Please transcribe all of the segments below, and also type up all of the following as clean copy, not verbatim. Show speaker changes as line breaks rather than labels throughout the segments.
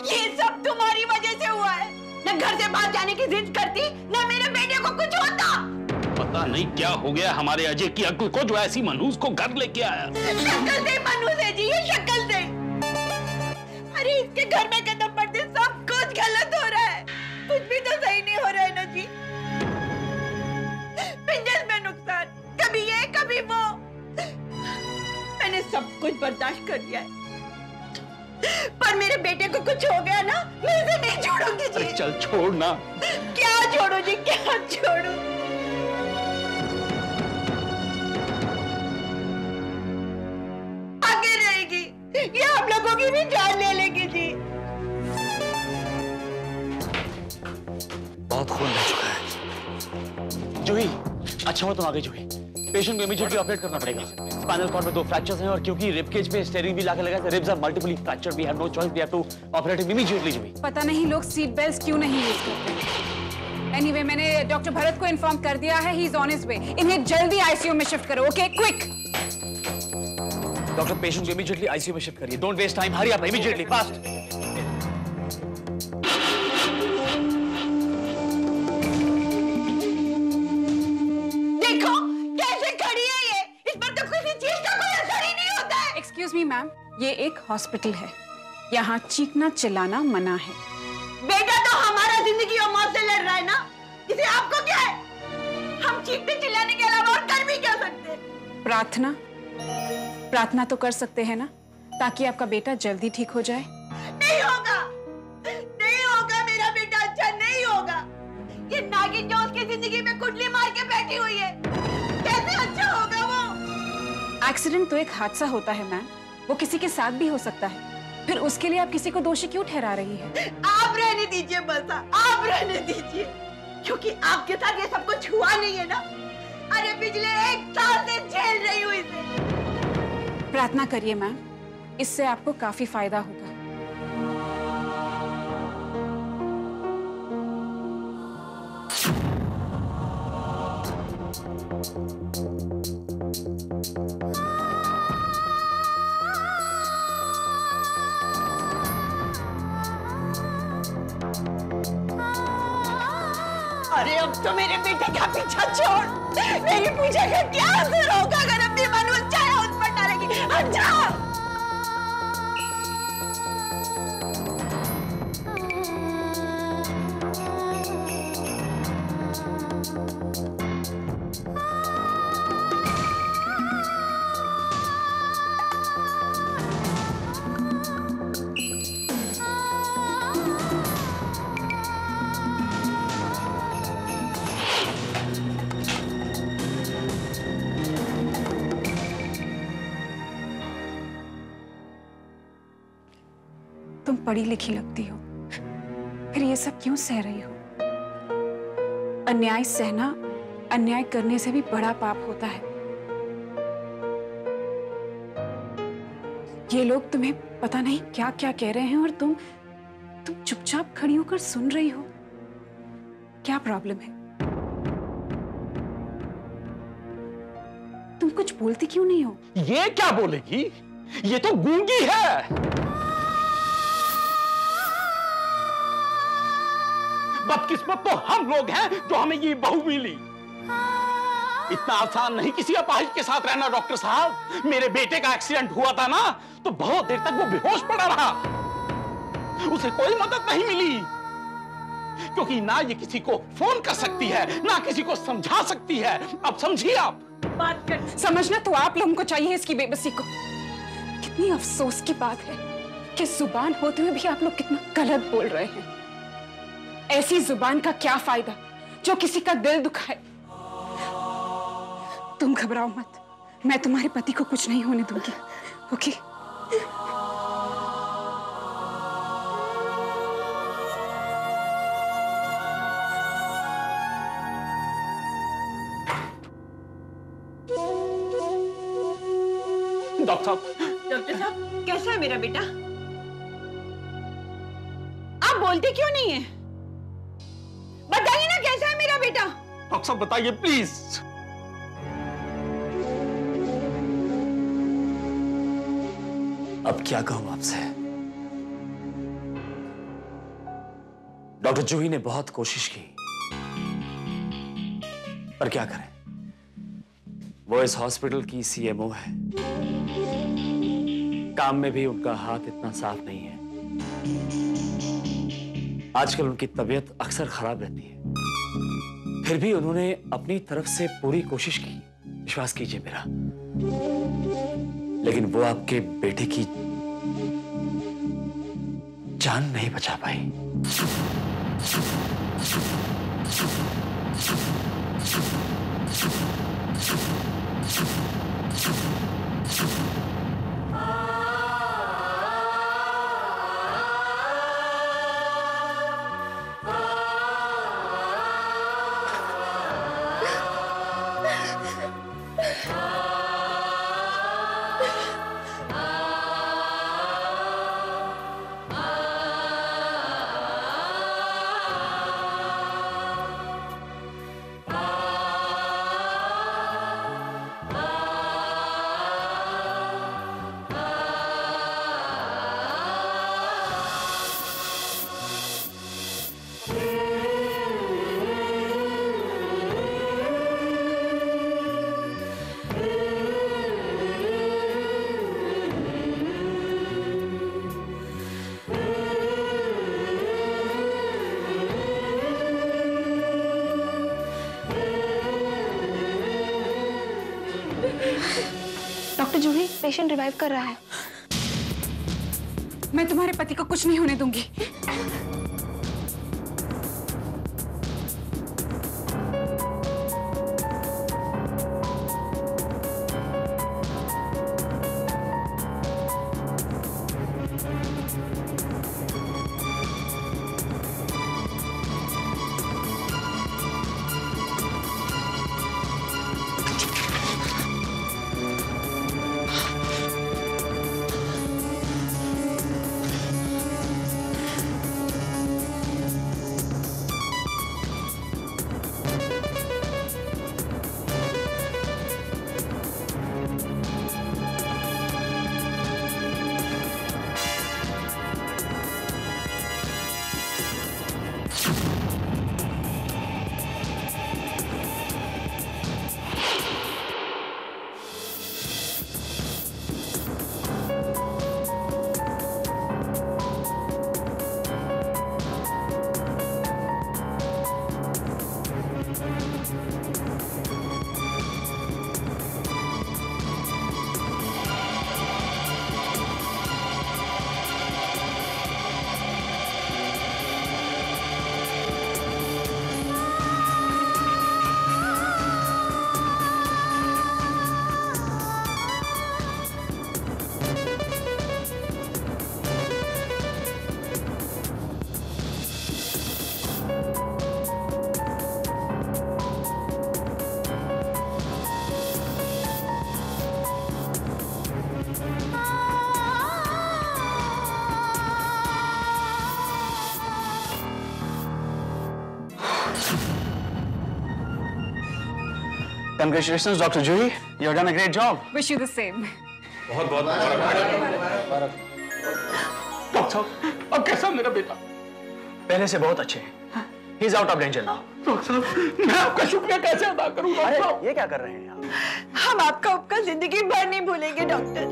ये सब तुम्हारी वजह से हुआ है। न घर से बाहर जाने की जिद करती, न मेरे बेटे को कुछ होता।
पता नहीं क्या हो गया हमारे अजय की अक्ल को जो ऐसी मनहूस को घर लेके आया।
शक्ल से मनहूस है जी, ये शक्ल से। अरे इसके घर में कदम पड़ते सब कुछ गलत हो रहा है, कुछ भी तो सही नहीं हो रहा है ना जी। बिजनेस में नुकसान, कभी ये कभी वो। मैंने सब कुछ बर्दाश्त कर दिया है, पर मेरे बेटे को कुछ हो गया ना, मैं इसे नहीं छोड़ूंगी जी।
चल छोड़ ना।
क्या छोड़ू जी, क्या छोड़ू? आगे रहेगी, ये हम लोगों की भी जान ले लेगी जी।
बहुत खून बह चुका है। जूही, अच्छा हुआ तुम आ गई जूही। पेशेंट को इमीडिएटली ऑपरेट करना पड़ेगा। स्पाइनल कॉर्ड में 2 फ्रैक्चर्स हैं और क्योंकि रिब केज पे स्टेयरिंग भी लाके लगा है, ribs are multiply fractured. We have no choice, we have to operate him immediately Juhi.
पता नहीं लोग सीट बेल्ट क्यों नहीं यूज करते। एनीवे मैंने डॉक्टर भरत को इन्फॉर्म कर दिया है, he is on his way. इन्हें जल्दी आईसीयू में शिफ्ट करो, ओके? क्विक।
डॉक्टर, पेशेंट को इमीडिएटली आईसीयू में शिफ्ट करिए। Don't waste time, hurry up, immediately, fast.
देखो कैसे खड़ी है ये, इस पर तो किसी चीज का कोई असर ही नहीं होता है।
एक्सक्यूज मी मैम, ये एक हॉस्पिटल है, यहाँ चीखना चिल्लाना मना है।
बेटा तो हमारा जिंदगी और मौत से लड़ रहा है ना, इसे आपको क्या है? हम चीखने चिल्लाने के अलावा और कर भी क्या सकते?
प्रार्थना, प्रार्थना तो कर सकते हैं ना, ताकि आपका बेटा जल्दी ठीक हो जाए।
नहीं होगा, नहीं होगा, मेरा बेटा अच्छा नहीं होगा। ये नागिन जो उसकी जिंदगी में कुंडली मार के बैठी हुई है, कैसे अच्छा होगा वो?
एक्सीडेंट तो एक हादसा होता है मैम, वो किसी के साथ भी हो सकता है। फिर उसके लिए आप किसी को दोषी क्यों ठहरा रही है?
आप रहने दीजिए बस, आप रहने दीजिए, क्योंकि आपके साथ ये सब कुछ हुआ नहीं है ना। अरे पिछले 1 साल से झेल रही हूँ इसे।
प्रार्थना करिए मैम, इससे आपको काफी फायदा होगा।
अरे अब तो मेरे बेटे का पीछा छोड़, मेरी पूजा का क्या असर होगा अगर अपनी मनुष्य चाहे उस पर डालेगी? हट जाओ।
तुम पढ़ी लिखी लगती हो, फिर ये सब क्यों सह रही हो? अन्याय सहना अन्याय करने से भी बड़ा पाप होता है। ये लोग तुम्हें पता नहीं क्या क्या कह रहे हैं और तुम चुपचाप खड़ी होकर सुन रही हो। क्या प्रॉब्लम है? तुम कुछ बोलती क्यों नहीं हो?
ये क्या बोलेगी? ये तो गूंगी है। बदकिस्मत तो हम लोग हैं जो हमें ये बहू मिली। इतना आसान नहीं किसी अपाहिज के साथ रहना डॉक्टर साहब। मेरे बेटे का एक्सीडेंट हुआ था ना, तो बहुत देर तक वो बेहोश पड़ा रहा, उसे कोई मदद नहीं मिली, क्योंकि ना ये किसी को फोन कर सकती है ना किसी को समझा सकती है। अब समझिए आप।
बात कर।
समझना तो आप लोगों को चाहिए इसकी बेबसी को। कितनी अफसोस की बात है कि जुबान होते हुए भी आप लोग कितना गलत बोल रहे हैं। ऐसी जुबान का क्या फायदा जो किसी का दिल दुखाए। तुम घबराओ मत, मैं तुम्हारे पति को कुछ नहीं होने दूंगी, ओके?
डॉक्टर साहब कैसा है मेरा बेटा? आप बोलते क्यों नहीं है? बताइए ना कैसा है मेरा बेटा?
डॉक्टर साहब बताइए प्लीज।
अब क्या कहूं आपसे? डॉक्टर जूही ने बहुत कोशिश की, पर क्या करें, वो इस हॉस्पिटल की सीएमओ है। काम में भी उनका हाथ इतना साफ नहीं है। आजकल उनकी तबीयत अक्सर खराब रहती है, फिर भी उन्होंने अपनी तरफ से पूरी कोशिश की, विश्वास कीजिए मेरा। लेकिन वो आपके बेटे की जान नहीं बचा पाई।
डॉक्टर जूही, पेशेंट रिवाइव कर रहा है।
मैं तुम्हारे पति को कुछ नहीं होने दूंगी।
Congratulations, Dr. Juhi. You've done a great job.
Wish you the same.
बहुत बहुत डॉक्टर साहब, अब कैसा मेरा बेटा?
पहले से बहुत अच्छे हैं। He's out of danger now.
Doctor साहब, मैं आपका शुक्रिया कैसे अदा करूं डॉक्टर साहब?
ये क्या कर रहे हैं आप?
हम आपका उपकार जिंदगी भर नहीं भूलेंगे डॉक्टर।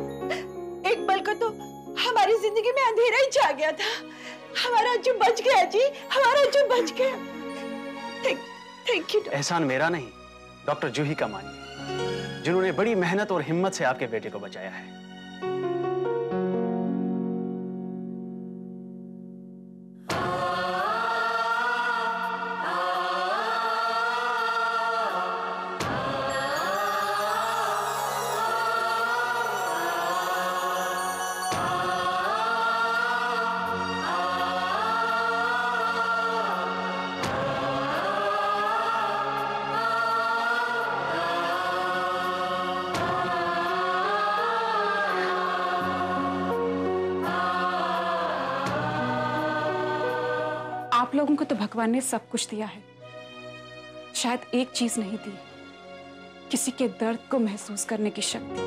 एक पल को तो हमारी जिंदगी में अंधेरा ही छा गया था। हमारा अज्जू बच गया जी, हमारा अज्जू बच गया। Thank you.
एहसान मेरा नहीं, डॉक्टर जूही का मानिए, जिन्होंने बड़ी मेहनत और हिम्मत से आपके बेटे को बचाया है।
आप लोगों को तो भगवान ने सब कुछ दिया है, शायद एक चीज नहीं दी, किसी के दर्द को महसूस करने की शक्ति।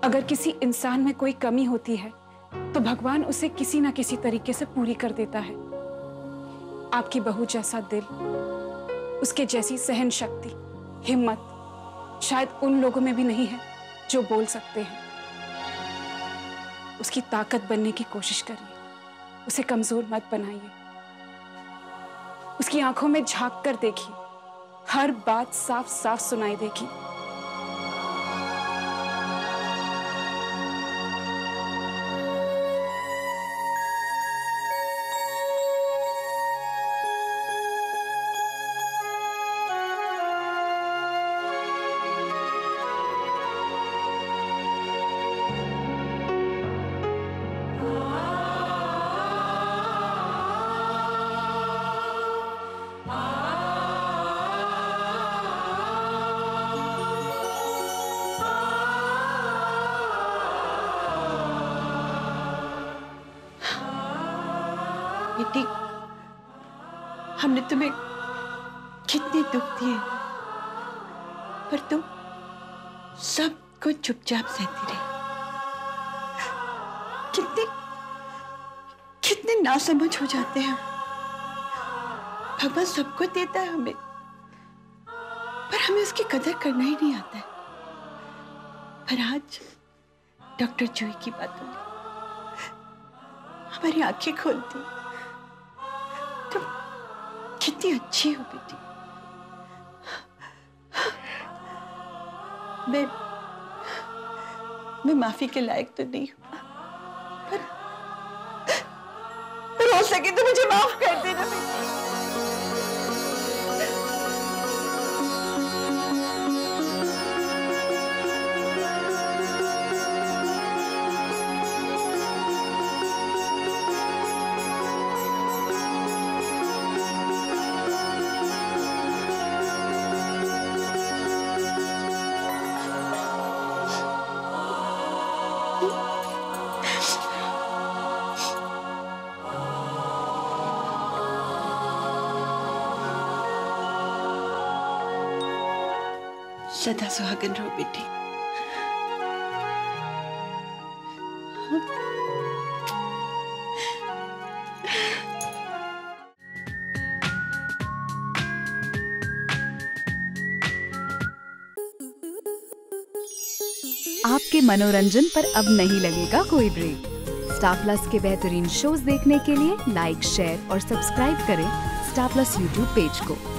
अगर किसी इंसान में कोई कमी होती है तो भगवान उसे किसी ना किसी तरीके से पूरी कर देता है। आपकी बहू जैसा दिल, उसके जैसी सहन शक्ति, हिम्मत शायद उन लोगों में भी नहीं है जो बोल सकते हैं। उसकी ताकत बनने की कोशिश करिए, उसे कमजोर मत बनाइए। उसकी आंखों में झांक कर देखिए, हर बात साफ साफ सुनाई देगी।
बेटी, हमने तुम्हें कितने दुख दिए, पर तुम सबको चुपचाप सहती रही। कितने कितने नासमझ हो जाते हैं। भगवान सबको देता है हमें, पर हमें उसकी कदर करना ही नहीं आता है। पर आज डॉक्टर जूही की बातों ने हमारी आंखें खोल दी। तुम कितनी अच्छी हो बेटी। मैं माफी के लायक तो नहीं हूं, पर हो सके तो मुझे माफ कर देना बेटी। सदा सुहागन रहो बेटी।
आपके मनोरंजन पर अब नहीं लगेगा कोई ब्रेक। स्टार प्लस के बेहतरीन शोज देखने के लिए लाइक, शेयर और सब्सक्राइब करें स्टार प्लस यूट्यूब पेज को।